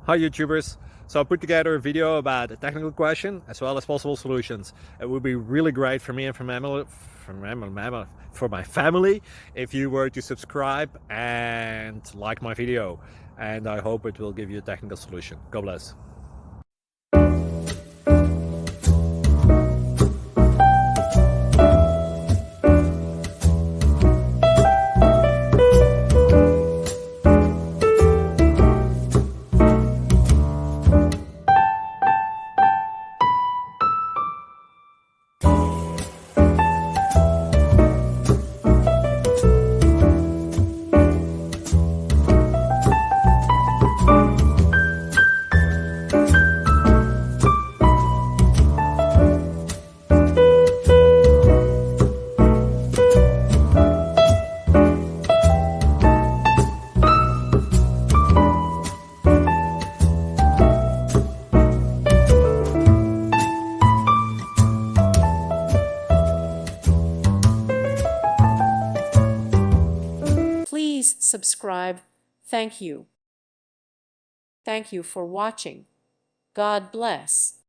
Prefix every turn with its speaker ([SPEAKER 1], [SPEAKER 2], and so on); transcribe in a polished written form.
[SPEAKER 1] Hi YouTubers! So I put together a video about a technical question as well as possible solutions. It would be really great for me and for my family if you were to subscribe and like my video, and I hope it will give you a technical solution. God bless.
[SPEAKER 2] Please subscribe. Thank you. Thank you for watching. God bless.